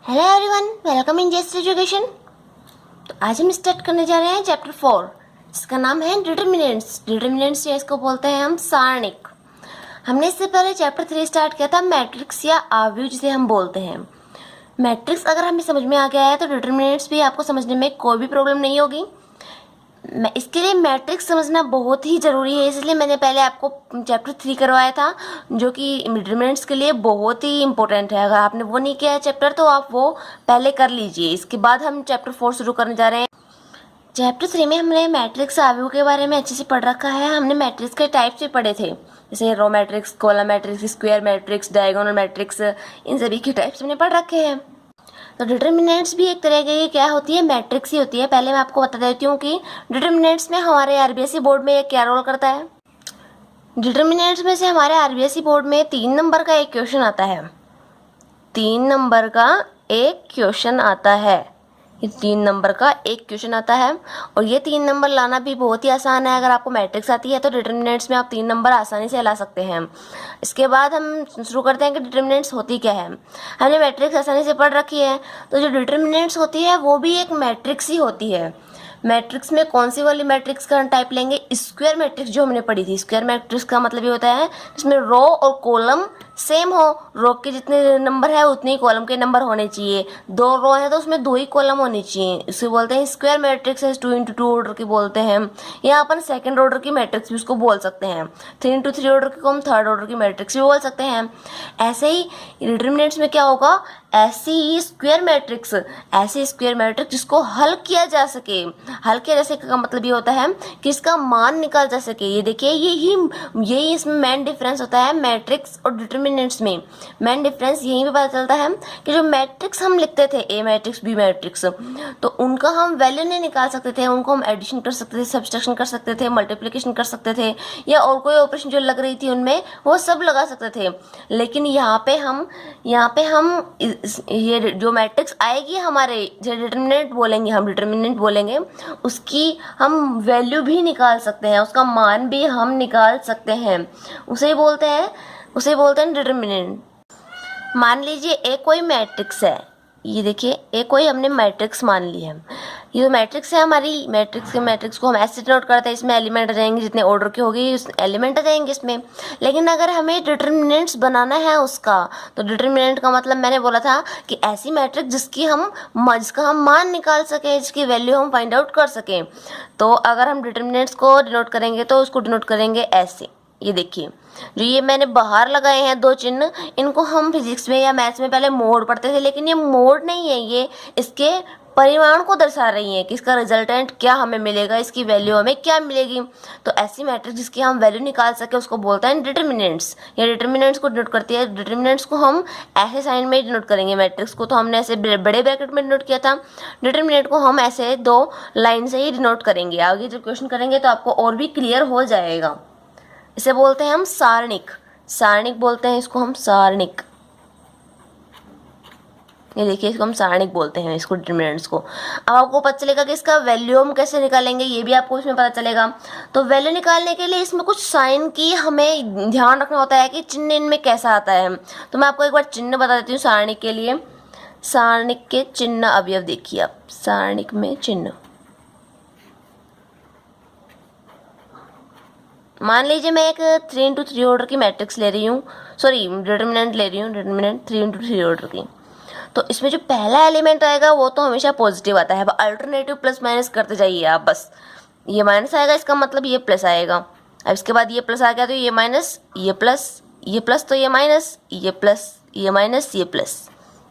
Hello everyone, welcome in Jest education. तो आज हम स्टार्ट करने जा रहे हैं चैप्टर 4, जिसका नाम है डिटर्मिनेंट्स। डिटर्मिनेंट्स या इसको बोलते हैं हम सारणिक। हमने इससे पहले चैप्टर 3 स्टार्ट किया था, मैट्रिक्स या आव्यूह जिसे हम बोलते हैं। मैट्रिक्स अगर हमें समझ में आ गया है तो डिटर्मिनेंट्स भी आपको समझने में कोई भी प्रॉब्लम नहीं होगी। इसके लिए मैट्रिक्स समझना बहुत ही ज़रूरी है, इसलिए मैंने पहले आपको चैप्टर 3 करवाया था, जो कि डिटर्मिनेंट्स के लिए बहुत ही इंपॉर्टेंट है। अगर आपने वो नहीं किया है चैप्टर तो आप वो पहले कर लीजिए। इसके बाद हम चैप्टर 4 शुरू करने जा रहे हैं। चैप्टर 3 में हमने मैट्रिक्स आव्यूह के बारे में अच्छे से पढ़ रखा है। हमने मैट्रिक्स के टाइप्स भी पढ़े थे, जैसे row matrix, column matrix, square matrix, diagonal matrix, इन सभी के टाइप्स हमने पढ़ रखे हैं। तो डिटर्मिनेंट्स भी एक तरह की क्या होती है, मैट्रिक्स ही होती है। पहले मैं आपको बता देती हूँ कि डिटर्मिनेंट्स में हमारे आरबीएसई बोर्ड में क्या रोल करता है। डिटर्मिनेंट्स में से हमारे आरबीएसई बोर्ड में 3 नंबर का एक क्वेश्चन आता है। 3 नंबर का एक क्वेश्चन आता है। ये 3 नंबर का एक क्वेश्चन आता है, और ये 3 नंबर लाना भी बहुत ही आसान है। अगर आपको मैट्रिक्स आती है तो डिटर्मिनेंट्स में आप 3 नंबर आसानी से ला सकते हैं। इसके बाद हम शुरू करते हैं कि डिटर्मिनेंट्स होती क्या है। हमने मैट्रिक्स आसानी से पढ़ रखी है, तो जो डिटर्मिनेंट्स होती है वो भी एक मैट्रिक्स ही होती है। मैट्रिक्स में कौन सी वाली मैट्रिक्स का टाइप लेंगे, स्क्वायर मैट्रिक्स जो हमने पढ़ी थी। स्क्वायर मैट्रिक्स का मतलब ये होता है जिसमें रो और कॉलम सेम हो। रो के जितने नंबर है उतने ही कॉलम के नंबर होने चाहिए। 2 रो है तो उसमें 2 ही कॉलम होनी चाहिए। इसे बोलते हैं स्क्वायर मैट्रिक्स है, 2x2 ऑर्डर की बोलते हैं, या अपन सेकंड ऑर्डर की मैट्रिक्स भी उसको बोल सकते हैं। 3x3 ऑर्डर की को हम थर्ड ऑर्डर की मैट्रिक्स भी बोल सकते हैं। ऐसे ही डिटर्मिनेंट्स में क्या होगा, ऐसी ही स्क्वायर मैट्रिक्स, ऐसी स्क्वायर मैट्रिक्स जिसको हल किया जा सके। हल किया जा सके का मतलब ये होता है कि इसका मान निकाल जा सके। ये देखिए, यही इसमें मेन डिफरेंस होता है मैट्रिक्स और डिटर्मिनेंट्स में। मेन डिफरेंस यहीं पे पता चलता है कि जो मैट्रिक्स हम लिखते थे, ए मैट्रिक्स, बी मैट्रिक्स, तो उनका हम वैल्यू नहीं निकाल सकते थे। उनको हम एडिशन कर सकते थे, सब्सट्रैक्शन कर सकते थे, मल्टीप्लिकेशन कर सकते थे, या और कोई ऑपरेशन जो लग रही थी उनमें वो सब लगा सकते थे। लेकिन यहाँ पे हम ये जो मैट्रिक्स आएगी हमारे, जो डिटर्मिनेंट बोलेंगे, हम डिटर्मिनेंट बोलेंगे, उसकी हम वैल्यू भी निकाल सकते हैं, उसका मान भी हम निकाल सकते हैं। उसे बोलते हैं डिटर्मिनेंट। मान लीजिए एक कोई मैट्रिक्स है, ये देखिए एक कोई हमने मैट्रिक्स मान ली है। ये जो मैट्रिक्स है हमारी, मैट्रिक्स को हम ऐसे नोट करते हैं, इसमें एलिमेंट आ जाएंगे, जितने ऑर्डर के होगी उस एलिमेंट आ जाएंगे इसमें। लेकिन अगर हमें डिटर्मिनेंट्स बनाना है उसका, तो डिटर्मिनेंट का मतलब मैंने बोला था कि ऐसी मैट्रिक्स जिसका हम मान निकाल सकें, जिसकी वैल्यू हम फाइंड आउट कर सकें। तो अगर हम डिटर्मिनेंट्स को डिनोट करेंगे तो उसको डिनोट करेंगे ऐसे। ये देखिए, जो ये मैंने बाहर लगाए हैं 2 चिन्ह, इनको हम फिजिक्स में या मैथ्स में पहले मोड पढ़ते थे, लेकिन ये मोड नहीं है, ये इसके परिमाण को दर्शा रही है कि इसका रिजल्टेंट क्या हमें मिलेगा, इसकी वैल्यू हमें क्या मिलेगी। तो ऐसी मैट्रिक्स जिसकी हम वैल्यू निकाल सके उसको बोलते हैं डिटर्मिनेंट्स। ये डिटर्मिनेंट्स को डिनोट करती है। डिटर्मिनेंट्स को हम ऐसे साइन में डिनोट करेंगे। मैट्रिक्स को तो हमने ऐसे बड़े ब्रैकेट में डिनोट किया था, डिटर्मिनेंट को हम ऐसे 2 लाइन से ही डिनोट करेंगे। आगे जब क्वेश्चन करेंगे तो आपको और भी क्लियर हो जाएगा। इसे बोलते हैं हम सारणिक बोलते हैं इसको हम सारणिक। ये देखिए, इसको हम सारणिक बोलते हैं, इसको डिटर्मिनेंट्स को। अब आपको पता चलेगा कि इसका वैल्यू हम कैसे निकालेंगे, ये भी आपको इसमें पता चलेगा। तो वैल्यू निकालने के लिए इसमें कुछ साइन की हमें ध्यान रखना होता है कि चिन्ह इनमें कैसा आता है। तो मैं आपको एक बार चिन्ह बता देती हूँ सारणिक के लिए। सारणिक के चिन्ह अवयव देखिए आप, सारणिक में चिन्ह। मान लीजिए मैं एक 3x3 ऑर्डर की मैट्रिक्स ले रही हूँ, सॉरी डिटर्मिनेंट ले रही हूँ, डिटर्मिनेंट 3x3 ऑर्डर की। तो इसमें जो पहला एलिमेंट आएगा वो तो हमेशा पॉजिटिव आता है। अल्टरनेटिव प्लस माइनस करते जाइए आप, बस ये माइनस आएगा इसका मतलब ये प्लस आएगा। अब इसके बाद ये प्लस आ गया तो ये माइनस, ये प्लस तो ये माइनस, ये प्लस, ये माइनस, ये प्लस।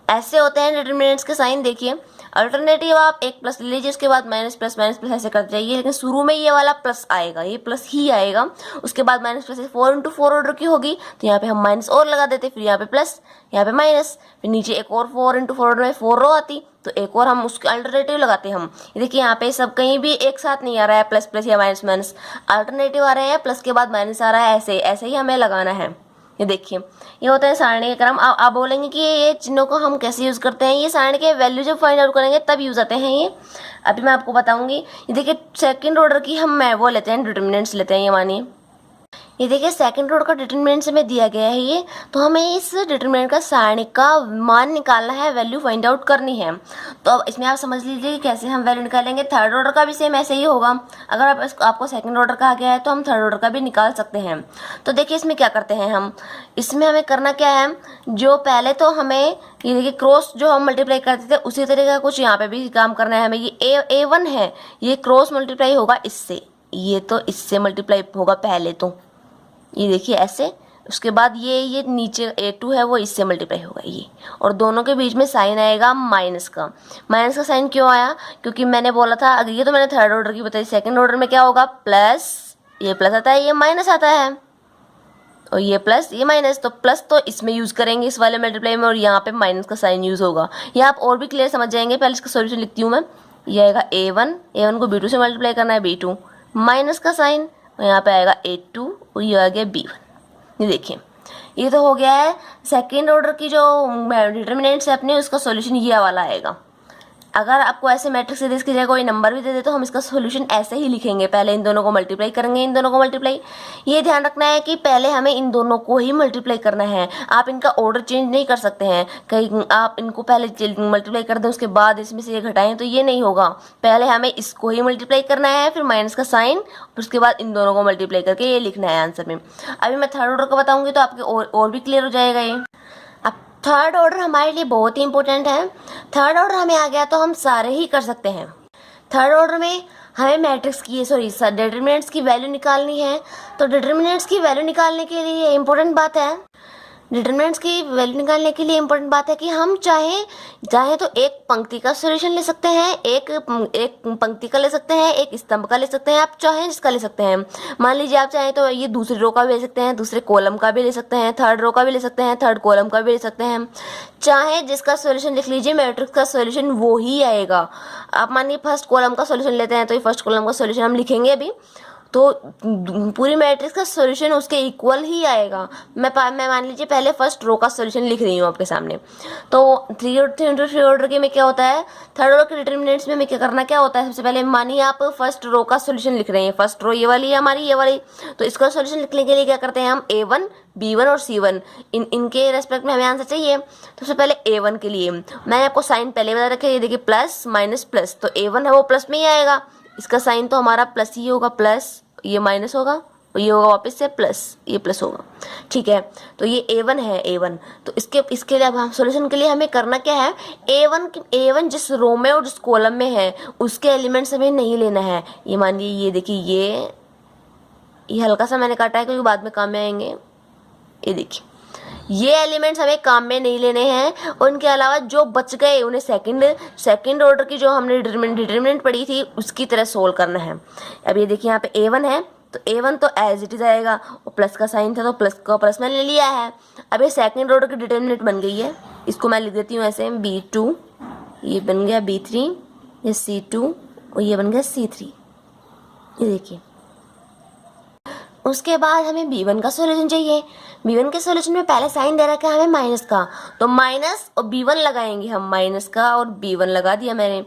ऐसे होते हैं डिटर्मिनेंट्स के साइन। देखिए, अल्टरनेटिव आप एक प्लस ले लीजिए, उसके बाद माइनस प्लस ऐसे करते जाइए, लेकिन शुरू में ये वाला प्लस आएगा, ये प्लस ही आएगा। उसके बाद माइनस प्लस 4x4 ऑर्डर की होगी तो यहाँ पे हम माइनस और लगा देते, फिर यहाँ पे प्लस, यहाँ पे माइनस, फिर नीचे एक और 4x4 ऑर्डर में 4 रो आती तो एक और हम उसके अल्टरनेटिव लगाते हम। ये देखिए, यहाँ पे सब कहीं भी एक साथ नहीं आ रहा है प्लस प्लस या माइनस माइनस, अल्टरनेटिव आ रहे हैं, प्लस के बाद माइनस आ रहा है, ऐसे ही हमें लगाना है। ये देखिए, ये होता है सारणी का क्रम। आप बोलेंगे कि ये चिन्हों को हम कैसे यूज़ करते हैं, ये सारणी के वैल्यू जब फाइंड आउट करेंगे तब यूज़ आते हैं ये। अभी मैं आपको बताऊंगी। ये देखिए, सेकंड ऑर्डर की हम वो लेते हैं, डिटर्मिनेंट्स लेते हैं। ये मानिए ये देखिए सेकंड ऑर्डर का डिटरमिनेंट हमें दिया गया है ये, तो हमें इस डिटरमिनेंट का सारणिक का मान निकालना है, वैल्यू फाइंड आउट करनी है। तो अब इसमें आप समझ लीजिए कि कैसे हम वैल्यू निकालेंगे। थर्ड ऑर्डर का भी सेम ऐसे ही होगा। अगर आपको सेकंड ऑर्डर कहा गया है तो हम थर्ड ऑर्डर का भी निकाल सकते हैं। तो देखिए इसमें क्या करते हैं हम, इसमें हमें करना क्या है, जो पहले तो हमें ये देखिए क्रॉस जो हम मल्टीप्लाई करते थे उसी तरीके का कुछ यहाँ पे भी काम करना है हमें। ये A1 है, ये क्रॉस मल्टीप्लाई होगा इससे, ये तो इससे मल्टीप्लाई होगा पहले, तो ये देखिए ऐसे। उसके बाद ये नीचे A2 है वो इससे मल्टीप्लाई होगा ये, और दोनों के बीच में साइन आएगा माइनस का। माइनस का साइन क्यों आया, क्योंकि मैंने बोला था, अगर ये तो मैंने थर्ड ऑर्डर की बताई, सेकंड ऑर्डर में क्या होगा, प्लस, ये प्लस आता है, ये माइनस आता है, और ये प्लस ये माइनस। तो प्लस तो इसमें यूज़ करेंगे इस वाले मल्टीप्लाई में, और यहाँ पे माइनस का साइन यूज़ होगा। ये आप और भी क्लियर समझ जाएंगे। पहले इसका सॉल्यूशन लिखती हूँ मैं। ये आएगा A1 को B2 से मल्टीप्लाई करना है, B2 माइनस का साइन, और यहाँ पे आएगा A2 और ये आ गया B1। ये देखिए ये तो हो गया है सेकेंड ऑर्डर की जो डिटर्मिनेंट्स है अपने, उसका सॉल्यूशन ये वाला आएगा। अगर आपको ऐसे मैट्रिक्स दे इसकी जगह कोई नंबर भी दे दे तो हम इसका सॉल्यूशन ऐसे ही लिखेंगे, पहले इन दोनों को मल्टीप्लाई करेंगे, इन दोनों को मल्टीप्लाई। ये ध्यान रखना है कि पहले हमें इन दोनों को ही मल्टीप्लाई करना है, आप इनका ऑर्डर चेंज नहीं कर सकते हैं। कहीं आप इनको पहले मल्टीप्लाई कर दें उसके बाद इसमें से ये घटाएं तो ये नहीं होगा। पहले हमें इसको ही मल्टीप्लाई करना है, फिर माइनस का साइन, और उसके बाद इन दोनों को मल्टीप्लाई करके ये लिखना है आंसर में। अभी मैं थर्ड ऑर्डर का बताऊँगी तो आपके और भी क्लियर हो जाएगा ये। अब थर्ड ऑर्डर हमारे लिए बहुत ही इंपॉर्टेंट है। थर्ड ऑर्डर हमें आ गया तो हम सारे ही कर सकते हैं। थर्ड ऑर्डर में हमें मैट्रिक्स की डिटरमिनेंट्स की वैल्यू निकालनी है। तो डिटरमिनेंट्स की वैल्यू निकालने के लिए इंपॉर्टेंट बात है, डिटरमिनेंट्स की वैल्यू निकालने के लिए इंपॉर्टेंट बात है कि हम चाहे तो एक पंक्ति का सॉल्यूशन ले सकते हैं, एक पंक्ति का ले सकते हैं, एक स्तंभ का ले सकते हैं, आप चाहें जिसका ले सकते हैं। मान लीजिए आप चाहें तो ये दूसरी रो का भी ले सकते हैं, दूसरे कॉलम का भी ले सकते हैं, थर्ड रो का भी ले सकते हैं, थर्ड कॉलम का भी ले सकते हैं। चाहे जिसका सॉल्यूशन लिख लीजिए, मैट्रिक्स का सॉल्यूशन वो ही आएगा। आप मानिए फर्स्ट कॉलम का सॉल्यूशन लेते हैं तो ये फर्स्ट कॉलम का सॉल्यूशन हम लिखेंगे अभी, तो पूरी मैट्रिक्स का सॉल्यूशन उसके इक्वल ही आएगा। मैं मान लीजिए पहले फर्स्ट रो का सॉल्यूशन लिख रही हूँ आपके सामने। तो थ्री ऑर्डर के में क्या होता है, थर्ड ऑर्डर के डिटरमिनेंट्स में क्या करना क्या होता है, सबसे पहले मानिए आप फर्स्ट रो का सॉल्यूशन लिख रहे हैं, फर्स्ट रो ये वाली है हमारी, ये वाली। तो इसका सॉल्यूशन लिखने के लिए क्या करते हैं हम, A1 B1 और C1 इनके रेस्पेक्ट में हमें आंसर चाहिए। तो सबसे पहले A1 के लिए मैंने आपको साइन पहले बता रखा है, ये देखिए प्लस माइनस प्लस, तो A1 है वो प्लस में ही आएगा, इसका साइन तो हमारा प्लस ही होगा, प्लस ये माइनस होगा और ये होगा वापस से प्लस, ये प्लस होगा, ठीक है। तो ये A1 है, A1। तो इसके लिए अब हम सॉल्यूशन के लिए हमें करना क्या है, A1 जिस रो में और जिस कॉलम में है उसके एलिमेंट्स हमें नहीं लेना है। ये मान लीजिए ये देखिए ये हल्का सा मैंने काटा है क्योंकि बाद में काम में आएंगे। ये देखिए ये एलिमेंट्स हमें काम में नहीं लेने हैं, और उनके अलावा जो बच गए उन्हें सेकंड ऑर्डर की जो हमने डिटरमिनेंट पढ़ी थी उसकी तरह सोल्व करना है। अब ये देखिए यहाँ पे A1 है, तो A1 तो एज इट इज आएगा, और प्लस का साइन था तो प्लस का प्लस मैंने ले लिया है। अब ये सेकंड ऑर्डर की डिटरमिनेंट बन गई है, इसको मैं लिख देती हूँ ऐसे, B2, ये बन गया B3, ये C2 और ये बन गया C3। ये देखिए उसके बाद हमें B1 का सॉल्यूशन चाहिए। B1 के सॉल्यूशन में पहले साइन दे रखा है हमें माइनस का, तो माइनस और B1 लगाएंगे हम, माइनस का और B1 लगा दिया मैंने।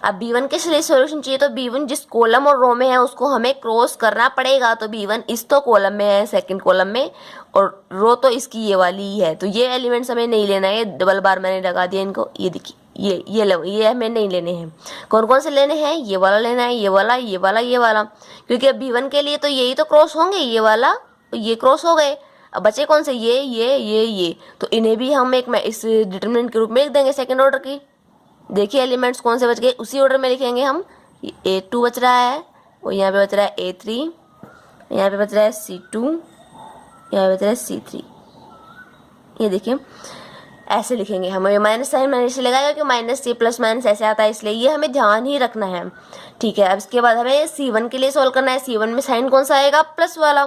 अब B1 के लिए सॉल्यूशन चाहिए, तो B1 जिस कॉलम और रो में है उसको हमें क्रॉस करना पड़ेगा। तो B1 इस तो कॉलम में है, सेकंड कॉलम में, और रो तो इसकी ये वाली ही है, तो ये एलिमेंट्स हमें नहीं लेना है। डबल बार मैंने लगा दिया इनको, ये देखिए ये हमें नहीं लेने हैं। कौन कौन से लेने हैं, ये वाला लेना है, ये वाला, ये वाला, ये वाला, क्योंकि अब B1 के लिए तो यही तो क्रॉस होंगे, ये वाला ये क्रॉस हो गए। अब बचे कौन से, ये, तो इन्हें भी हम इस डिटरमिनेंट के रूप में लिख देंगे सेकंड ऑर्डर की। देखिए एलिमेंट्स कौन से बच गए, उसी ऑर्डर में लिखेंगे हम। A2 बच रहा है, और यहाँ पे बच रहा है A3, यहाँ पे बच रहा है C2, यहाँ पे बच रहा है C3। ये देखिए ऐसे लिखेंगे हम। ये माइनस साइन मैंने इसलिए लगाया क्योंकि माइनस से प्लस माइनस ऐसे आता है, इसलिए ये हमें ध्यान ही रखना है, ठीक है। अब इसके बाद हमें C1 के लिए सोल्व करना है। C1 में साइन कौन सा आएगा, प्लस वाला,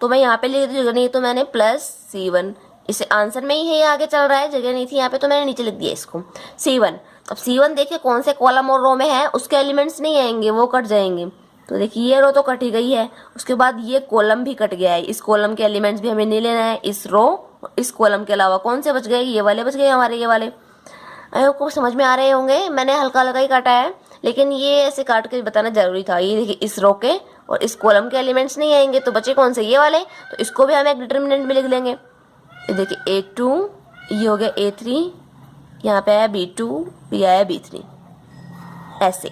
तो मैं यहाँ पे लिख दी, जगह नहीं तो मैंने प्लस C1, इसे आंसर में ही है, ये आगे चल रहा है, जगह नहीं थी यहाँ पे तो मैंने नीचे लिख दिया इसको C1। अब C1 देखिए कौन से कॉलम और रो में है, उसके एलिमेंट्स नहीं आएंगे, वो कट जाएंगे। तो देखिए ये रो तो कट ही गई है, उसके बाद ये कॉलम भी कट गया है, इस कॉलम के एलिमेंट्स भी हमें नहीं लेना है। इस रो इस कॉलम के अलावा कौन से बच गए, ये वाले बच गए हमारे, ये वाले। आपको समझ में आ रहे होंगे, मैंने हल्का हल्का ही काटा है, लेकिन ये ऐसे काट के बताना जरूरी था। ये देखिए इस रो के और इस कॉलम के एलिमेंट्स नहीं आएंगे, तो बचे कौन से, ये वाले। तो इसको भी हम एक डिटर्मिनेंट में लिख लेंगे। ये देखिए A2, ये हो गया A3, यहाँ पे आया B2, ये आया B3, ऐसे।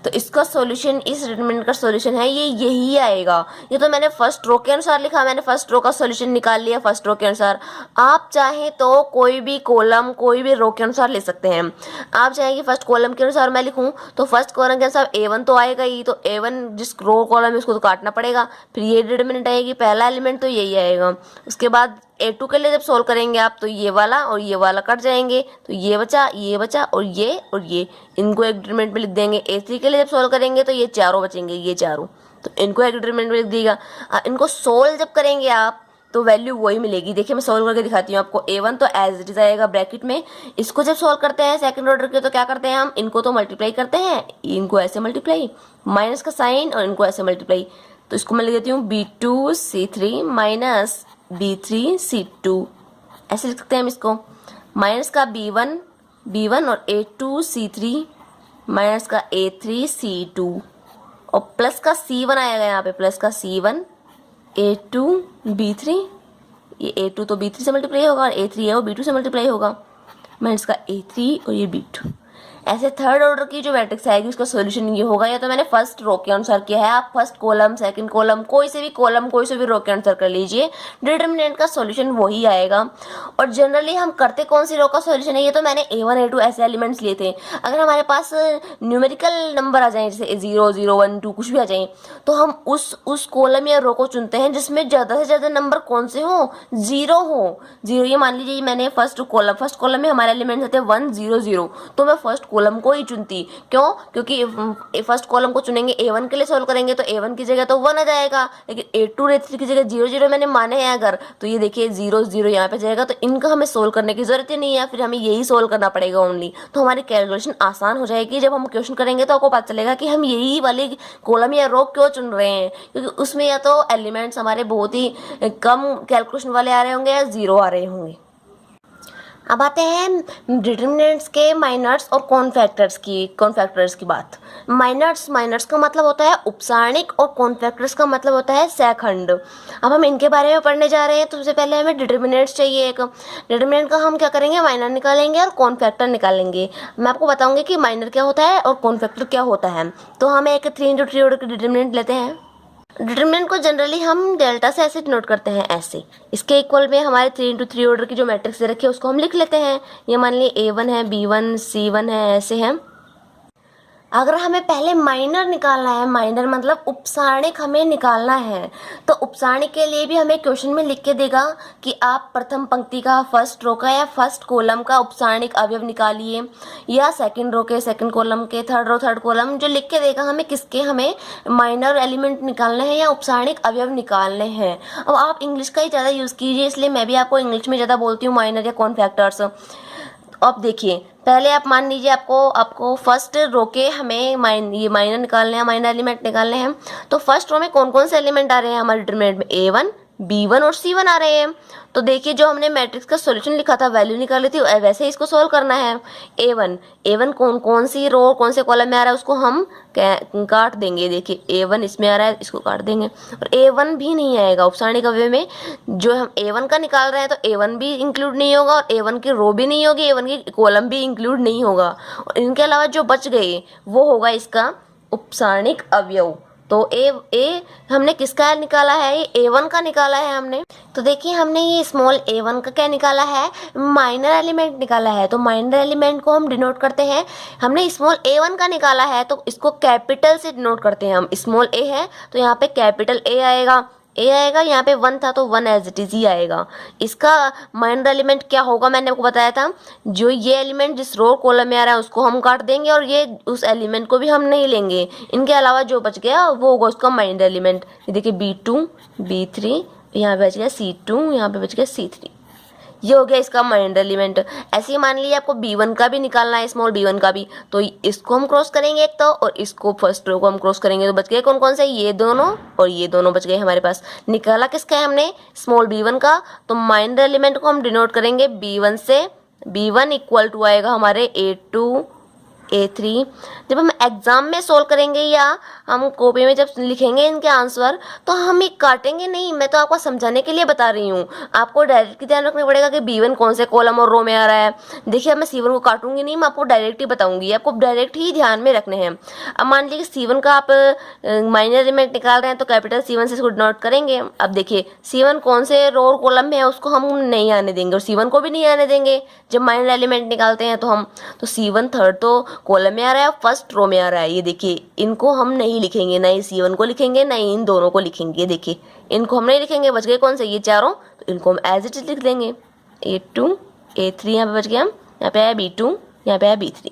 तो इसका सॉल्यूशन, इस डिटरमिनेंट का सॉल्यूशन है ये यही आएगा। ये तो मैंने फर्स्ट रो के अनुसार लिखा, मैंने फर्स्ट रो का सॉल्यूशन निकाल लिया फर्स्ट रो के अनुसार। आप चाहें तो कोई भी कॉलम, कोई भी रो के अनुसार ले सकते हैं। आप चाहें कि फर्स्ट कॉलम के अनुसार मैं लिखूं, तो फर्स्ट कॉलम के अनुसार A1 तो आएगा ही, तो A1 जिस रो कॉलम है उसको तो काटना पड़ेगा, फिर ये डिटरमिनेंट आएगी, पहला एलिमेंट तो यही आएगा। उसके बाद A2 के लिए जब सोल्व करेंगे आप, तो ये वाला और ये वाला कट जाएंगे, तो ये बचा और ये इनको एक डिटरमिनेंट में लिख देंगे। A3 के लिए जब सोल्व करेंगे तो ये चारों बचेंगे, ये चारों, तो इनको एक डिटरमिनेंट में लिख दिएगा। इनको सोल्व जब करेंगे आप तो वैल्यू वही मिलेगी। देखिए मैं सोल्व करके दिखाती हूँ आपको। A1 तो एज इट इज आएगा ब्रैकेट में। इसको जब सोल्व करते हैं सेकंड ऑर्डर के, तो क्या करते हैं हम, इनको तो मल्टीप्लाई करते हैं, इनको ऐसे मल्टीप्लाई, माइनस का साइन, और इनको ऐसे मल्टीप्लाई। तो इसको मैं लिख देती हूँ B2C3 माइनस B3C2, ऐसे लिख सकते हैं हम इसको। माइनस का B1 और A2C3 माइनस का A3C2 और प्लस का C1 आएगा यहाँ पे, प्लस का C1 A2B3, ये A2 तो B3 से मल्टीप्लाई होगा और A3 है वो B2 से मल्टीप्लाई होगा, माइनस का A3 और ये B2। ऐसे थर्ड ऑर्डर की जो मैट्रिक्स आएगी उसका सॉल्यूशन ये होगा। या तो मैंने फर्स्ट रो के अनुसार किया है, आप फर्स्ट कॉलम, सेकंड कॉलम, कोई से भी रो के अनुसार कर लीजिए, डिटरमिनेंट का सॉल्यूशन वही आएगा। और जनरली हम करते कौन सी रो का सॉल्यूशन है, ये तो मैंने A1 A2 ऐसे एलिमेंट्स लिए थे। अगर हमारे पास न्यूमेरिकल नंबर आ जाए, जैसे 0 0 1 2 कुछ भी आ जाए, तो हम उस कॉलम या रो को चुनते हैं जिसमें ज़्यादा से ज़्यादा नंबर कौन से हो, 0 हो। 0, ये मान लीजिए मैंने फर्स्ट कॉलम में हमारे एलिमेंट्स आते हैं 1 0 0, तो मैं फर्स्ट कॉलम को ही चुनती। क्यों? क्योंकि फर्स्ट कॉलम को चुनेंगे, A1 के लिए सोल्व करेंगे तो A1 की जगह तो 1 आ जाएगा, लेकिन A2 A3 की जगह 0 0 मैंने माने हैं अगर, तो ये देखिए 0 0 यहाँ पे जाएगा, तो इनका हमें सोल्व करने की जरूरत ही नहीं है, फिर हमें यही सोल्व करना पड़ेगा ओनली। तो हमारी कैलकुलेशन आसान हो जाएगी। जब हम क्वेश्चन करेंगे तो आपको पता चलेगा कि हम यही वाली कॉलम या रो क्यों चुन रहे हैं, क्योंकि उसमें या तो एलिमेंट्स हमारे बहुत ही कम कैलकुलेशन वाले आ रहे होंगे या 0 आ रहे होंगे। अब आते हैं डिटरमिनेंट्स के माइनर्स और कॉन्फैक्टर्स की बात। माइनर्स का मतलब होता है उपसारणिक और कॉन्फैक्टर्स का मतलब होता है सहखंड। अब हम इनके बारे में पढ़ने जा रहे हैं। तो सबसे पहले हमें डिटरमिनेंट्स चाहिए। एक डिटरमिनेंट का हम क्या करेंगे, माइनर निकालेंगे और कॉन्फैक्टर निकालेंगे। मैं आपको बताऊंगी कि माइनर क्या होता है और कॉन्फैक्टर क्या होता है। तो हम एक 3×3 ऑर्डर की डिटरमिनेंट लेते हैं। डिटरमिनेंट को जनरली हम डेल्टा से ऐसे डिनोट करते हैं, ऐसे। इसके इक्वल में हमारे 3×3 ऑर्डर की जो मैट्रिक्स दे रखी है उसको हम लिख लेते हैं। ये मान लीजिए A1 है, B1 C1 है, ऐसे है। अगर हमें पहले माइनर निकालना है, माइनर मतलब उपसारणिक हमें निकालना है, तो उपसारणिक के लिए भी हमें क्वेश्चन में लिख के देगा कि आप प्रथम पंक्ति का, फर्स्ट रो का या फर्स्ट कॉलम का उपसारणिक अवयव निकालिए, या सेकंड रो के, सेकंड कॉलम के, थर्ड रो थर्ड कॉलम, जो लिख के देगा हमें किसके हमें माइनर एलिमेंट निकालने हैं या उपसारणिक अवयव निकालने हैं। अब आप इंग्लिश का ही ज़्यादा यूज़ कीजिए, इसलिए मैं भी आपको इंग्लिश में ज़्यादा बोलती हूँ, माइनर या कॉन्फैक्टर्स। अब देखिए, पहले आप मान लीजिए आपको फर्स्ट रो के हमें ये माइनर निकालने हैं, माइनर एलिमेंट निकालने हैं। तो फर्स्ट रो में कौन कौन से एलिमेंट आ रहे हैं हमारे डिटरमिनेंट में, A1 B1 और C1 आ रहे हैं। तो देखिए, जो हमने मैट्रिक्स का सॉल्यूशन लिखा था, वैल्यू निकाली थी, वैसे ही इसको सॉल्व करना है। A1 कौन सी रो कौन से कॉलम में आ रहा है उसको हम काट देंगे। देखिए A1 इसमें आ रहा है, इसको काट देंगे। और A1 भी नहीं आएगा उपसारणिक अवयव में। जो हम A1 का निकाल रहे हैं तो A1 भी इंक्लूड नहीं होगा, और A1 की रो भी नहीं होगी, A1 की कॉलम भी इंक्लूड नहीं होगा। और इनके अलावा जो बच गए वो होगा इसका उपसारणिक अवयव। तो ए हमने किसका निकाला है, ये A1 का निकाला है हमने। तो देखिए, हमने ये स्मॉल A1 का क्या निकाला है, माइनर एलिमेंट निकाला है। तो माइनर एलिमेंट को हम डिनोट करते हैं, हमने स्मॉल A1 का निकाला है तो इसको कैपिटल से डिनोट करते हैं हम। स्मॉल A है तो यहाँ पे कैपिटल A आएगा, यहाँ पे 1 था तो 1 एज इट इज ही आएगा। इसका माइनर एलिमेंट क्या होगा, मैंने आपको बताया था, जो ये एलिमेंट जिस रो कॉलम में आ रहा है उसको हम काट देंगे, और ये उस एलिमेंट को भी हम नहीं लेंगे। इनके अलावा जो बच गया वो होगा उसका माइनर एलिमेंट। ये देखिए B2 B3, यहाँ पे बच गया C2, यहाँ पे बच गया C3, ये हो गया इसका माइनर एलिमेंट। ऐसे ही मान लीजिए आपको B1 का भी निकालना है, स्मॉल B1 का भी। तो इसको हम क्रॉस करेंगे एक तो, और इसको फर्स्ट रो को हम क्रॉस करेंगे, तो बच गए कौन कौन से, ये दोनों और ये दोनों बच गए हमारे पास। निकाला किसका है हमने, स्मॉल B1 का। तो माइनर एलिमेंट को हम डिनोट करेंगे B1 से। B1 इक्वल टू आएगा हमारे A2 A3। जब हम एग्ज़ाम में सोल्व करेंगे या हम कॉपी में जब लिखेंगे इनके आंसर, तो हम ये काटेंगे नहीं, मैं तो आपको समझाने के लिए बता रही हूँ। आपको डायरेक्ट ध्यान रखना पड़ेगा कि B1 कौन से कॉलम और रो में आ रहा है। देखिए अब मैं C1 को काटूंगी नहीं, मैं आपको डायरेक्ट ही बताऊंगी, आपको डायरेक्ट ही ध्यान में रखने हैं। अब मान लीजिए कि C1 का आप माइनर एलिमेंट निकाल रहे हैं, तो कैपिटल C1 से इसको डिनोट करेंगे। अब देखिए C1 कौन से रो और कॉलम में है उसको हम नहीं आने देंगे और C1 को भी नहीं आने देंगे जब माइनर एलिमेंट निकालते हैं। तो हम तो C1 थर्ड तो कॉलम में आ रहा है, फर्स्ट रो में आ रहा है। ये देखिए इनको हम नहीं लिखेंगे, ना ही C1 को लिखेंगे ना ही इन दोनों को लिखेंगे। देखिए इनको हम नहीं लिखेंगे, बच गए कौन से, ये चारों, तो इनको हम एज इट इज लिख देंगे। A2 A3 यहाँ पे बच गया, यहाँ पे आया B2, यहाँ पे आया B3।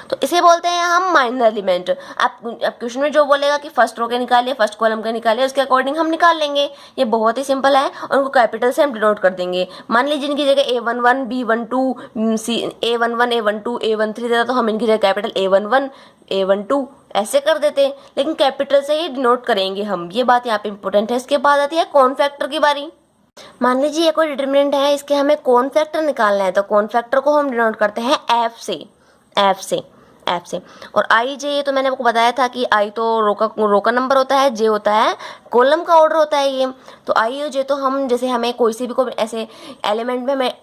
तो इसे बोलते हैं हम माइनर एलिमेंट। आप क्वेश्चन में जो बोलेगा कि फर्स्ट रो के निकालिए, फर्स्ट कॉलम के निकालिए, उसके अकॉर्डिंग हम निकाल लेंगे। ये बहुत ही सिंपल है और उनको कैपिटल से हम डिनोट कर देंगे। मान लीजिए इनकी जगह A11 B12 A11 A12 A13 देता तो हम इनकी जगह कैपिटल A11 A12 ऐसे कर देते, लेकिन कैपिटल से ही डिनोट करेंगे हम। ये बात यहाँ पे इंपॉर्टेंट है। इसके बाद आती है कौन फैक्टर की बारी। मान लीजिए ये कोई डिटरमिनेंट है, इसके हमें कौन फैक्टर निकालना है, तो कौन फैक्टर को हम डिनोट करते हैं F से। और आई जे, ये तो मैंने आपको बताया था कि आई तो रो का नंबर होता है, जे होता है कॉलम का ऑर्डर होता है ये। तो आई और जे तो हम जैसे हमें कोई सी भी कोई ऐसे एलिमेंट में हमें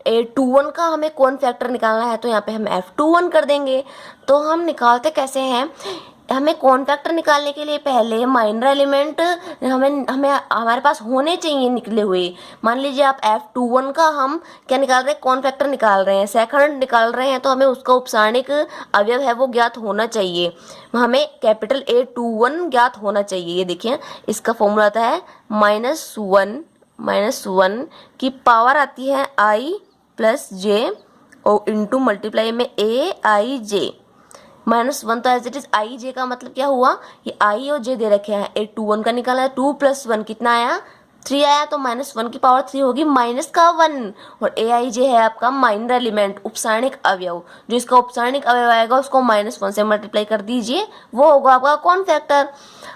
A21 का हमें कौन फैक्टर निकालना है, तो यहाँ पे हम F21 कर देंगे। तो हम निकालते कैसे हैं, हमें कौन फैक्टर निकालने के लिए पहले माइनर एलिमेंट हमें हमारे पास होने चाहिए निकले हुए। मान लीजिए आप F21 का हम क्या निकाल रहे हैं, कौन फैक्टर निकाल रहे हैं, सेकंड निकाल रहे हैं, तो हमें उसका उपसारणिक अवयव है वो ज्ञात होना चाहिए। हमें कैपिटल A21 ज्ञात होना चाहिए। ये देखिए इसका फॉर्मूला आता है -1 की पावर आती है I प्लस जे और इंटू मल्टीप्लाई में AIJ। -1 तो एज इट इज आई जे का मतलब क्या हुआ, ये आई और जे दे रखे हैं। A21 का निकाला है, 2 + 1 कितना आया, 3 आया, तो -1 की पावर 3 होगी माइनस का 1। और AIJ है आपका माइनर एलिमेंट, उपसारणिक अवयव। जो इसका उपसारणिक अवयव आएगा उसको -1 से मल्टीप्लाई कर दीजिए, वो होगा आपका कौन फैक्टर।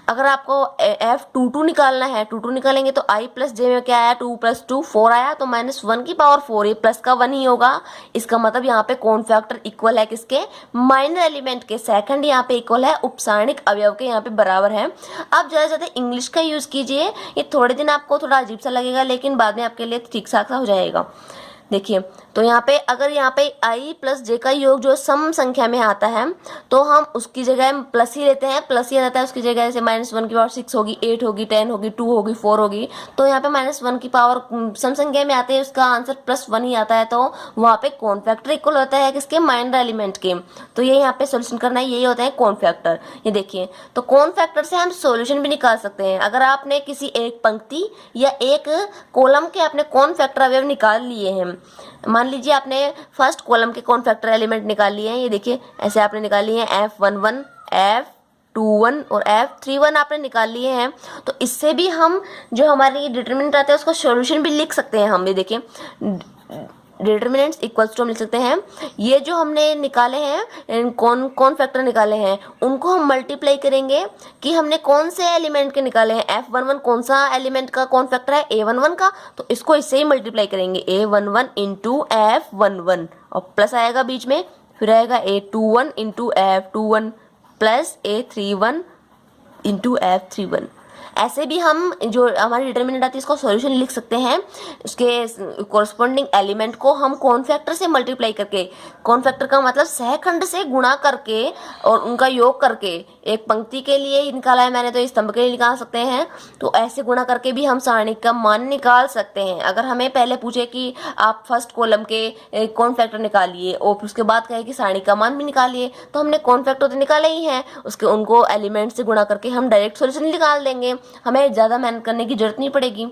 अगर आपको F22 निकालना है, 22 निकालेंगे तो I प्लस जे में क्या आया, 2 + 2 4 आया, तो -1 की पावर 4, ये प्लस का 1 ही होगा। इसका मतलब यहाँ पे कौन फैक्टर इक्वल है किसके, माइनर एलिमेंट के। सेकंड यहाँ पे इक्वल है उपसारणिक अवयव के, यहाँ पे बराबर है। आप ज़्यादा से ज़्यादा इंग्लिश का यूज़ कीजिए। ये थोड़े दिन आपको थोड़ा अजीब सा लगेगा, लेकिन बाद में आपके लिए ठीक ठाक सा हो जाएगा। देखिए तो यहाँ पे अगर यहाँ पे I प्लस जे का योग जो सम संख्या में आता है, तो हम उसकी जगह प्लस ही लेते हैं, प्लस ही रहता है उसकी जगह। जैसे -1 की पावर 6 होगी, 8 होगी, 10 होगी, 2 होगी, 4 होगी, तो यहाँ पे -1 की पावर सम संख्या में आते हैं, उसका आंसर +1 ही आता है। तो वहाँ पे कौन फैक्टर इक्वल होता है किसके, माइनर एलिमेंट के। तो ये यहाँ पे सोल्यूशन करना है, यही होता है कौन फैक्टर। ये देखिए तो कौन फैक्टर से हम सोल्यूशन भी निकाल सकते हैं। अगर आपने किसी एक पंक्ति या एक कॉलम के आपने कौन फैक्टर अवयव निकाल लिए हैं, मान लीजिए आपने फर्स्ट कॉलम के कौन फैक्टर एलिमेंट निकाल लिए हैं, ये देखिए ऐसे आपने निकाल लिए हैं, F11 F21 और F31 आपने निकाल लिए हैं। तो इससे भी हम जो हमारी डिटरमिनेंट आते हैं उसका सॉल्यूशन भी लिख सकते हैं हम। ये देखिए डिटरमिनेंट्स इक्वल्स टू हम लिख सकते हैं, ये जो हमने निकाले हैं कौन फैक्टर निकाले हैं उनको हम मल्टीप्लाई करेंगे कि हमने कौन से एलिमेंट के निकाले हैं। F11 कौन सा एलिमेंट का कौन फैक्टर है, A11 का, तो इसको इससे ही मल्टीप्लाई करेंगे, A11 इंटू F11 और प्लस आएगा बीच में, फिर आएगा A21 into F21 plus A31 into F31। ऐसे भी हम जो हमारी डिटरमिनेंट आती है इसको सॉल्यूशन लिख सकते हैं। उसके कॉरस्पॉन्डिंग एलिमेंट को हम कौन फैक्टर से मल्टीप्लाई करके, कौन फैक्टर का मतलब सहखंड से गुणा करके और उनका योग करके, एक पंक्ति के लिए निकाला है मैंने तो स्तंभ के लिए निकाल सकते हैं। तो ऐसे गुणा करके भी हम सारणिक का मान निकाल सकते हैं। अगर हमें पहले पूछे कि आप फर्स्ट कॉलम के कौन फैक्टर निकालिए और उसके बाद कहे कि सारणिक का मान भी निकालिए, तो हमने कौन फैक्टर तो निकाले ही हैं, उसके उनको एलिमेंट से गुणा करके हम डायरेक्ट सॉल्यूशन निकाल देंगे, हमें ज़्यादा मेहनत करने की जरूरत नहीं पड़ेगी।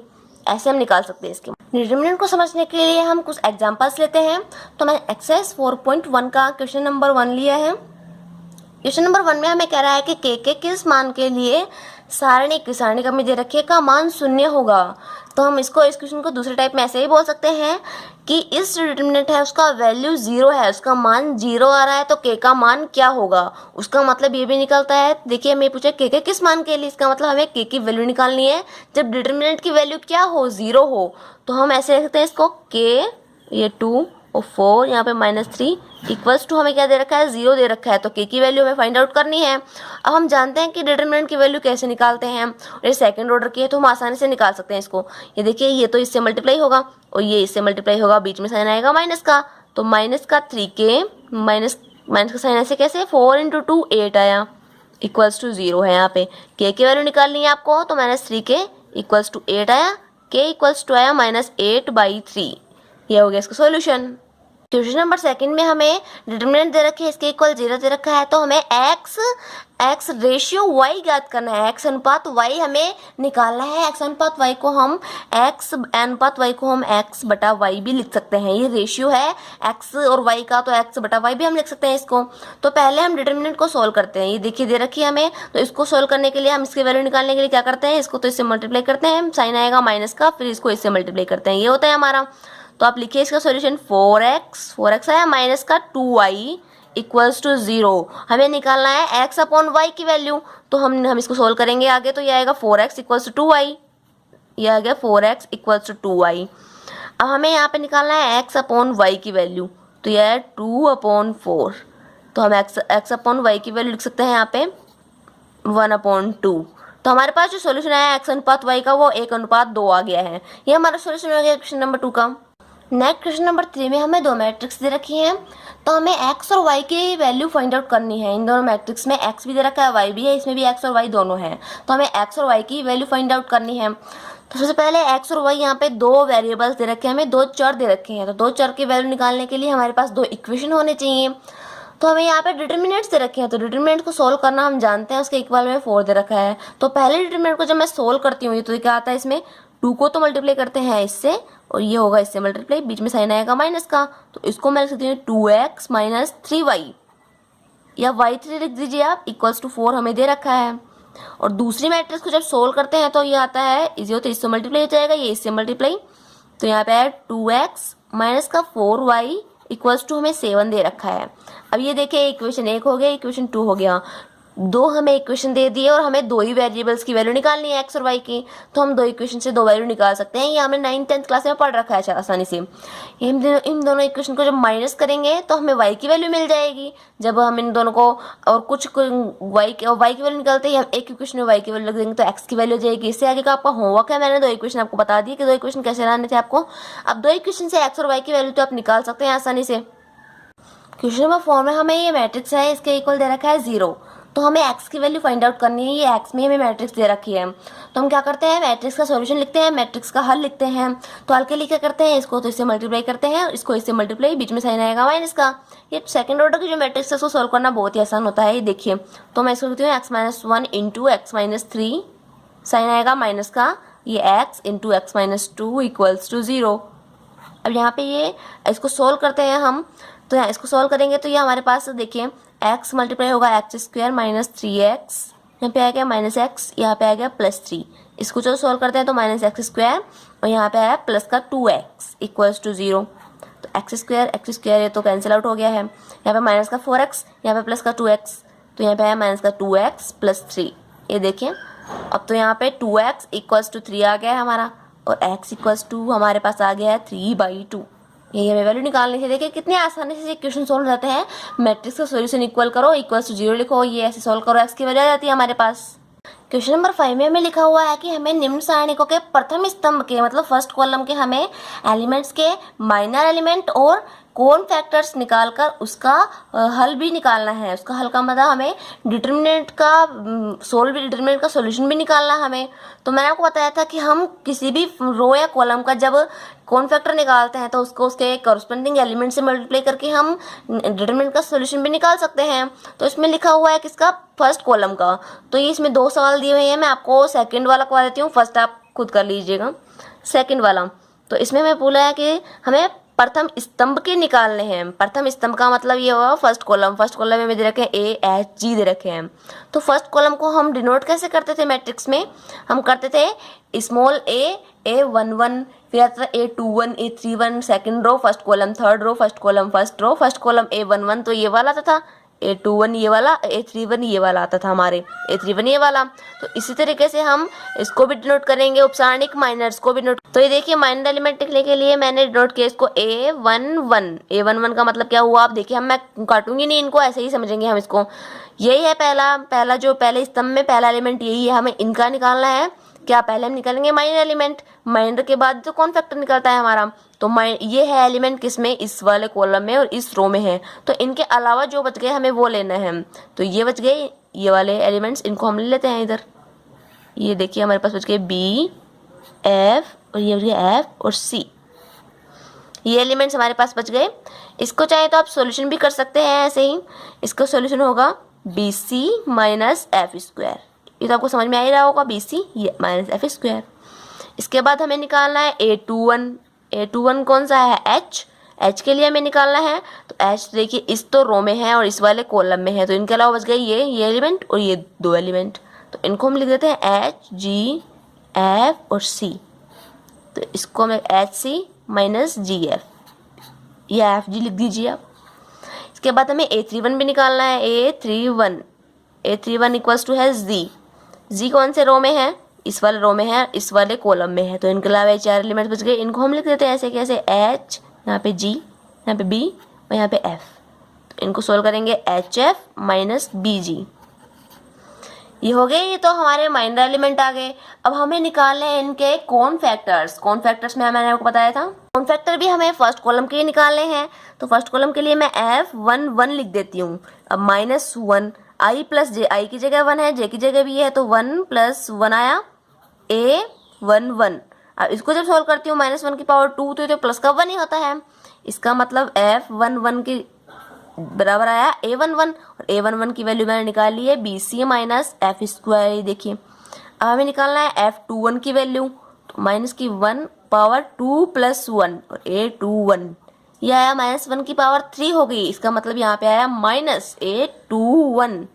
ऐसे हम निकाल सकते हैं इसके। डिटरमिनेंट को समझने के लिए हम कुछ एग्जांपल्स लेते हैं। तो मैंने एक्सरसाइज 4.1 का क्वेश्चन नंबर 1 लिया है। क्वेश्चन नंबर 1 में हमें कह रहा है कि के किस मान के लिए सारणी का में दे रखिए का मान 0 होगा। तो हम इस क्वेश्चन को दूसरे टाइप में ऐसे ही बोल सकते हैं कि इस डिटरमिनेंट है उसका वैल्यू 0 है, उसका मान 0 आ रहा है, तो के का मान क्या होगा। उसका मतलब ये भी निकलता है, देखिए हमें पूछे के किस मान के लिए, इसका मतलब हमें के की वैल्यू निकालनी है जब डिटरमिनेंट की वैल्यू क्या हो, 0 हो। तो हम ऐसे लिख सकते हैं इसको, के ये 2 और 4 यहाँ पे -3 इक्वल्स टू हमें क्या दे रखा है, 0 दे रखा है। तो के की वैल्यू हमें फाइंड आउट करनी है। अब हम जानते हैं कि डिटरमिनेंट की वैल्यू कैसे निकालते हैं, और ये सेकंड ऑर्डर की है तो हम आसानी से निकाल सकते हैं इसको। ये देखिए, ये तो इससे मल्टीप्लाई होगा और ये इससे मल्टीप्लाई होगा, बीच में साइन आएगा माइनस का, तो माइनस का 3k माइनस का साइन ऐसे कैसे, 4 × 2 8 आया इक्वल्स टू 0 है। यहाँ पे के की वैल्यू निकालनी है आपको, तो -3k इक्वल्स टू 8 आया, k इक्वल्स टू आया -8/3। ये हो गया इसका सॉल्यूशन। क्वेश्चन नंबर सेकंड में हमें डिटरमिनेंट दे रखी है, इसके इक्वल 0 दे रखा है, तो हमें x रेशियो y ज्ञात करना है, x अनुपात y हमें निकालना है। x अनुपात y को हम x/y भी लिख सकते हैं, ये रेशियो है x और y का, तो x/y भी हम लिख सकते हैं इसको। तो पहले हम डिटरमिनेंट को सोल्व करते हैं। ये देखिए दे रखी है हमें, तो इसको सोल्व करने के लिए हम इसकी वैल्यू निकालने के लिए क्या करते हैं, इसको तो इससे मल्टीप्लाई करते हैं, साइन आएगा माइनस का, फिर इसको इससे मल्टीप्लाई करते हैं, ये होता है हमारा। तो आप लिखिए इसका सॉल्यूशन 4x आया माइनस का 2y इक्वल्स टू 0। हमें निकालना है x/y की वैल्यू, तो हम इसको सोल्व करेंगे आगे, तो ये आएगा 4x इक्वल्स टू 2y, ये आ गया 4x इक्वल्स टू 2y। अब हमें यहाँ पे निकालना है x/y की वैल्यू, तो यह है 2/4, तो हम x/y की वैल्यू लिख सकते हैं यहाँ पे 1/2। तो हमारे पास जो सॉल्यूशन है x अनुपात y का वो 1:2 आ गया है। ये हमारा सॉल्यूशन हो गया क्वेश्चन नंबर 2 का। नेक्स्ट क्वेश्चन नंबर 3 में हमें दो मैट्रिक्स दे रखी हैं, तो हमें x और y की वैल्यू फाइंड आउट करनी है। इन दोनों मैट्रिक्स में x भी दे रखा है, y भी है, इसमें भी x और y दोनों हैं, तो हमें x और y की वैल्यू फाइंड आउट करनी है। तो सबसे पहले x और y यहाँ पे दो वेरिएबल्स दे रखे हैं, हमें दो चर दे रखे हैं, तो दो चर की वैल्यू निकालने के लिए हमारे पास दो इक्वेशन होने चाहिए। तो हमें यहाँ पे डिटरमिनेंट्स दे रखे हैं, तो डिटरमिनेंट को सोल्व करना हम जानते हैं, उसके इक्वल में 4 दे रखा है। तो पहले डिटरमिनेंट को जब मैं सोल्व करती हूँ तो क्या आता है, इसमें 2 को तो मल्टीप्लाई करते हैं इससे, और ये होगा इससे मल्टीप्लाई, बीच में साइन आएगा माइनस का, तो इसको मैं लिख सकती हूँ 2x - 3y, या y3 लिख दीजिए आप, इक्वल्स टू 4 हमें दे रखा है। और दूसरी मैट्रिक्स को जब सोल्व करते हैं तो ये आता है इजी, तो इससे मल्टीप्लाई हो जाएगा, ये इससे मल्टीप्लाई, तो यहाँ पे है 2x माइनस का 4y इक्वल्स टू हमें 7 दे रखा है। अब ये देखिए इक्वेशन 1 हो गया, इक्वेशन 2 हो गया, दो हमें इक्वेशन दे दिए और हमें दो ही वेरिएबल्स की वैल्यू निकालनी है x और y की, तो हम दो इक्वेशन से दो वैल्यू निकाल सकते हैं। ये हमने 9th-10th क्लास में पढ़ रखा है आसानी से। इन दोनों इक्वेशन को जब माइनस करेंगे तो हमें y की वैल्यू मिल जाएगी। जब हम इन दोनों को और कुछ y की वैल्यू निकालते हैं, हम एक इक्वेशन में y की वैल्यू लग देंगे तो x की वैल्यू हो जाएगी। इससे आगे का आपका होमवर्क है, मैंने दो इक्वेशन आपको बता दी कि दो इक्वेशन कैसे लाने थे आपको। अब दो इक्वेशन से x और y की वैल्यू तो आप निकाल सकते हैं आसानी से। क्वेश्चन नंबर 4 में हमें ये मैट्रिक्स है, इसके इक्वल दे रखा है 0, तो हमें x की वैल्यू फाइंड आउट करनी है। ये x में हमें मैट्रिक्स दे रखी है, तो हम क्या करते हैं, मैट्रिक्स का सॉल्यूशन लिखते हैं, मैट्रिक्स का हल लिखते हैं। तो हल के लिए क्या करते हैं, इसको तो इससे मल्टीप्लाई करते हैं, इसको इससे मल्टीप्लाई, बीच में साइन आएगा माइनस का। ये सेकंड ऑर्डर की जो मैट्रिक्स है उसको सोल्व करना बहुत ही आसान होता है। ये देखिए, तो मैं इसको लिखती हूँ x-1 इंटू x-3, साइन आएगा माइनस का, ये x into x-2 equals to 0। अब यहाँ पे ये इसको सोल्व करते हैं हम, तो यहाँ इसको सोल्व करेंगे तो ये हमारे पास देखिए x मल्टीप्लाई होगा x² माइनस 3x, यहाँ पे आ गया माइनस x, यहाँ पे आ गया +3। इसको जो सोल्व करते हैं तो -x² और यहाँ पे आया प्लस का 2x इक्वल्स टू 0। तो x² ये तो कैंसिल आउट हो गया है, यहाँ पे माइनस का 4x, यहाँ पे प्लस का 2x, तो यहाँ पे आया माइनस का 2x + 3। ये देखिए, अब तो यहाँ पे 2x इक्वल्स टू 3 आ गया है हमारा, और x इक्वल्स टू हमारे पास आ गया है 3/2। ये हमें वैल्यू निकालनी थी। देखिए कितने आसानी से क्वेश्चन सोल्व हो जाते हैं। मैट्रिक्स का सॉल्यूशन इक्वल करो, इक्वल्स टू 0 लिखो, ये ऐसे सोल्व करो, x की वैल्यू आ जाती है हमारे पास। क्वेश्चन नंबर 5 में हमें लिखा हुआ है कि हमें निम्न सारणिकों के प्रथम स्तंभ के मतलब फर्स्ट कॉलम के हमें एलिमेंट्स के माइनर एलिमेंट और कॉमन फैक्टर्स निकालकर उसका हल भी निकालना है। उसका हल का मतलब हमें डिटरमिनेंट का सॉल्यूशन भी निकालना हमें। तो मैंने आपको बताया था कि हम किसी भी रो या कॉलम का जब कॉमन फैक्टर निकालते हैं तो उसको उसके कॉरस्पॉन्डिंग एलिमेंट से मल्टीप्लाई करके हम डिटरमिनेंट का सॉल्यूशन भी निकाल सकते हैं। तो इसमें लिखा हुआ है किसका, फर्स्ट कॉलम का। तो ये इसमें दो सवाल दिए हुए हैं, मैं आपको सेकंड वाला करवा देती हूँ, फर्स्ट आप खुद कर लीजिएगा। सेकंड वाला, तो इसमें हमें बोला है कि हमें प्रथम स्तंभ के निकालने हैं। प्रथम स्तंभ का मतलब ये हुआ फर्स्ट कॉलम। फर्स्ट कॉलम में दे रखे हैं AHG दे रखे हैं। तो फर्स्ट कॉलम को हम डिनोट कैसे करते थे मैट्रिक्स में, हम करते थे स्मॉल A11, फिर आता था A21, A31 second row first column, third row first column, first row first column A11, तो ये वाला था A21 ये वाला, A31 ये वाला आता था हमारे, A31 ये वाला। तो इसी तरीके से हम इसको भी डिनोट करेंगे, उपसारणिक माइनर्स को भी नोट। तो ये देखिए माइनर एलिमेंट लिखने के लिए मैंने डिनोट किया इसको A11 का मतलब क्या हुआ, आप देखिए, हम मैं काटूंगी नहीं इनको, ऐसे ही समझेंगे हम इसको। यही है पहला जो पहले स्तंभ में पहला एलिमेंट यही है, हमें इनका निकालना है। क्या पहले हम निकालेंगे माइनर एलिमेंट, माइनर के बाद तो कौन फैक्टर निकलता है हमारा, तो ये है एलिमेंट किसमें, इस वाले कॉलम में और इस रो में है। तो इनके अलावा जो बच गए हमें वो लेना है। तो ये बच गए ये वाले एलिमेंट्स, इनको हम ले लेते हैं इधर। ये देखिए हमारे पास बच गए B, F और ये बच गए F और C, ये एलिमेंट्स हमारे पास बच गए। इसको चाहे तो आप सॉल्यूशन भी कर सकते हैं ऐसे ही। इसका सॉल्यूशन होगा BC माइनस F स्क्वायर, ये तो आपको समझ में आ ही रहा होगा, BC ये माइनस F स्क्वायर। इसके बाद हमें निकालना है A21 कौन सा है, H के लिए हमें निकालना है। तो H देखिए इस तो रो में है और इस वाले कॉलम में है, तो इनके अलावा बच गए ये एलिमेंट और ये दो एलिमेंट। तो इनको हम लिख देते हैं H, G, F और C। तो इसको हमें HC माइनस GF या FG लिख दीजिए आप। इसके बाद हमें A31 भी निकालना है, A31 इक्वल्स टू है Z कौन से रो में है, इस वाले रो में है, इस वाले कॉलम में है। तो इनके अलावा चार एलिमेंट बच गए, इनको हम लिख देते हैं ऐसे कैसे, H, यहाँ पे G, यहाँ पे B और यहाँ पे F। तो इनको सोल्व करेंगे HF माइनस BG, ये हो गए। ये तो हमारे माइनर एलिमेंट आ गए। अब हमें निकालने हैं इनके कौन फैक्टर्स में मैंने आपको बताया था, कौन फैक्टर भी हमें फर्स्ट कॉलम के लिए निकालने हैं। तो फर्स्ट कॉलम के लिए मैं F11 लिख देती हूँ। अब -1 I प्लस J, I की जगह 1 है, J की जगह भी है, तो 1 + 1 आया A11। अब इसको जब सोल्व करती हूँ -1 की पावर 2, तो ये तो प्लस का 1 ही होता है। इसका मतलब F11 की बराबर आया A11 और A11 की वैल्यू मैंने निकाल ली है BC माइनस F स्क्वायर। ये देखिए अब हमें निकालना है F21 की वैल्यू, तो माइनस की 1 पावर 2 + 1 और A21 ये आया -1 की पावर 3 हो गई। इसका मतलब यहाँ पे आया -A21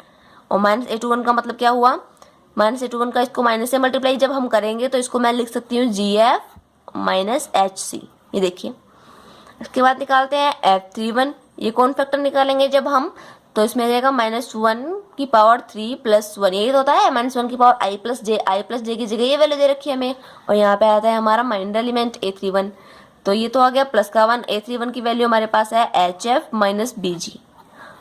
और -A21 का मतलब क्या हुआ, -A21 का इसको माइनस से मल्टीप्लाई जब हम करेंगे तो इसको मैं लिख सकती हूँ GF माइनस HC। ये देखिए इसके बाद निकालते हैं F31, ये कौन फैक्टर निकालेंगे जब हम, तो इसमें आ जाएगा -1 की पावर 3 + 1, यही तो होता है -1 की पावर I प्लस J की जगह ये वैल्यू दे रखी है हमें, और यहाँ पे आता है हमारा माइनर एलिमेंट A31। तो ये तो आ गया प्लस का 1, A31 की वैल्यू हमारे पास है HF माइनस BG।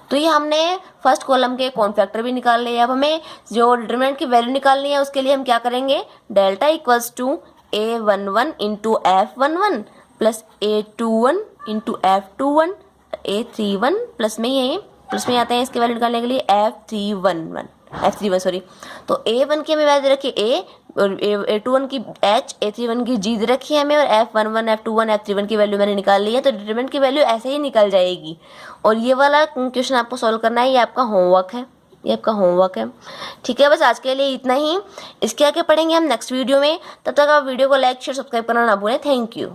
तो ये हमने फर्स्ट कॉलम के कौन फैक्टर भी निकाल लिए। अब हमें जो डिटरमिनेंट की वैल्यू निकालनी है उसके लिए हम क्या करेंगे, delta equals to A11 into F11 plus A21 into F21 A31 plus में आते हैं इसके वैल्यू निकालने के लिए F31 सॉरी। तो A1 की हमें वैल्यू रखी A और A21 की H, A31 की G दे रखी है हमें, और F11 F21 F31 की वैल्यू मैंने निकाल ली है। तो डिटरमिनेंट की वैल्यू ऐसे ही निकल जाएगी। और ये वाला क्वेश्चन आपको सॉल्व करना है, ये आपका होमवर्क है, ठीक है। बस आज के लिए इतना ही, इसके आगे पढ़ेंगे हम नेक्स्ट वीडियो में। तब तक आप वीडियो को लाइक शेयर सब्सक्राइब करना ना भूलें। Thank you.